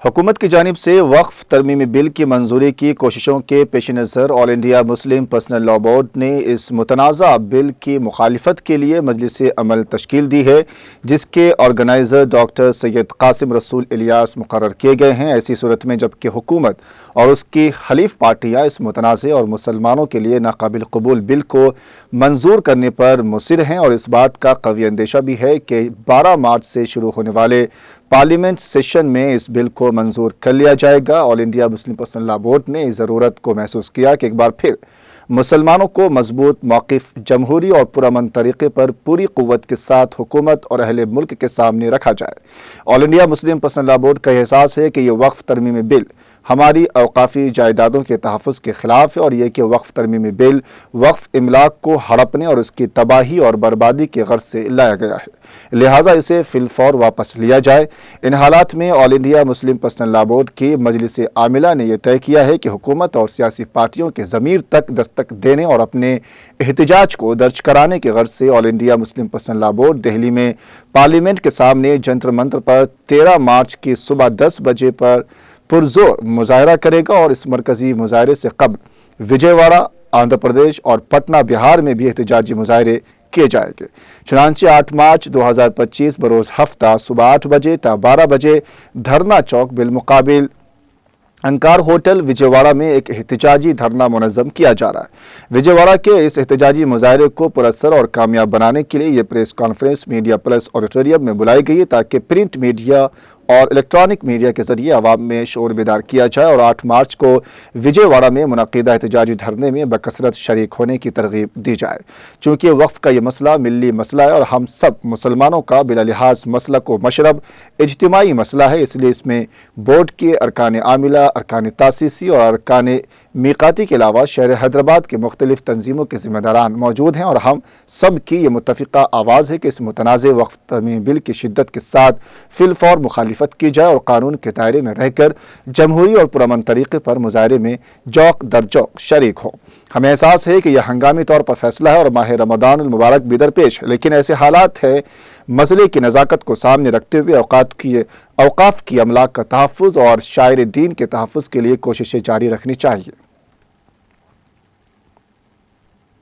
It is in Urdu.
حکومت کی جانب سے وقف ترمیمی بل کی منظوری کی کوششوں کے پیش نظر آل انڈیا مسلم پرسنل لا بورڈ نے اس متنازع بل کی مخالفت کے لیے مجلس عمل تشکیل دی ہے، جس کے آرگنائزر ڈاکٹر سید قاسم رسول الیاس مقرر کیے گئے ہیں۔ ایسی صورت میں جبکہ حکومت اور اس کی حلیف پارٹیاں اس متنازع اور مسلمانوں کے لیے ناقابل قبول بل کو منظور کرنے پر مصر ہیں، اور اس بات کا قوی اندیشہ بھی ہے کہ 12 مارچ سے شروع ہونے والے پارلیمنٹ سیشن میں اس بل کو منظور کر لیا جائے گا۔ آل انڈیا مسلم پرسنل لا بورڈ نے اس ضرورت کو محسوس کیا کہ ایک بار پھر مسلمانوں کو مضبوط موقف جمہوری اور پرامن طریقے پر پوری قوت کے ساتھ حکومت اور اہل ملک کے سامنے رکھا جائے۔ آل انڈیا مسلم پرسنل لا بورڈ کا احساس ہے کہ یہ وقف ترمیمی بل ہماری اوقافی جائیدادوں کے تحفظ کے خلاف ہے، اور یہ کہ وقف ترمیمی بل وقف املاک کو ہڑپنے اور اس کی تباہی اور بربادی کے غرض سے لایا گیا ہے، لہٰذا اسے فی الفور واپس لیا جائے۔ ان حالات میں آل انڈیا مسلم پرسنل لا بورڈ کی مجلس عاملہ نے یہ طے کیا ہے کہ حکومت اور سیاسی پارٹیوں کے ضمیر تک دستک دینے اور اپنے احتجاج کو درج کرانے کے غرض سے آل انڈیا مسلم پرسنل لا بورڈ دہلی میں پارلیمنٹ کے سامنے جنتر منتر پر 13 مارچ کی صبح 10 بجے پر پرزور مظاہرہ کرے گا، اور اس مرکزی مظاہرے سے قبل وجے واڑہ آندھرا پردیش اور پٹنہ بہار میں بھی احتجاجی مظاہرے کیے جائیں گے۔ چنانچہ 8 مارچ 2025 بروز ہفتہ صبح 8 بجے تا 12 بجے دھرنا چوک بالمقابل انکار ہوٹل وجے واڑہ میں ایک احتجاجی دھرنا منظم کیا جا رہا ہے۔ وجے واڑہ کے اس احتجاجی مظاہرے کو پراثر اور کامیاب بنانے کے لیے یہ press conference media plus auditorium میں بلائی گئی ہے، تاکہ پرنٹ میڈیا اور الیکٹرانک میڈیا کے ذریعے عوام میں شعور بیدار کیا جائے اور 8 مارچ کو وجے واڑہ میں منعقدہ احتجاجی دھرنے میں بکثرت شریک ہونے کی ترغیب دی جائے۔ چونکہ وقف کا یہ مسئلہ ملی مسئلہ ہے اور ہم سب مسلمانوں کا بلا لحاظ مسلک و مشرب اجتماعی مسئلہ ہے، اس لیے اس میں بورڈ کے ارکان عاملہ، ارکان تاسیسی اور ارکان میقاتی کے علاوہ شہر حیدرآباد کے مختلف تنظیموں کے ذمہ داران موجود ہیں، اور ہم سب کی یہ متفقہ آواز ہے کہ اس متنازع وقف ترمیمی بل کی شدت کے ساتھ فی الفور مخالفت کی جائے اور قانون کے دائرے میں رہ کر جمہوری اور پرامن طریقے پر مظاہرے میں جوق در جوق شریک ہو۔ ہمیں احساس ہے کہ یہ ہنگامی طور پر فیصلہ ہے اور ماہ رمضان المبارک بھی درپیش ہے، لیکن ایسے حالات ہے مسئلے کی نزاکت کو سامنے رکھتے ہوئے اوقاف کی املاک کا تحفظ اور شاعر دین کے تحفظ کے لیے کوششیں جاری رکھنی چاہیے۔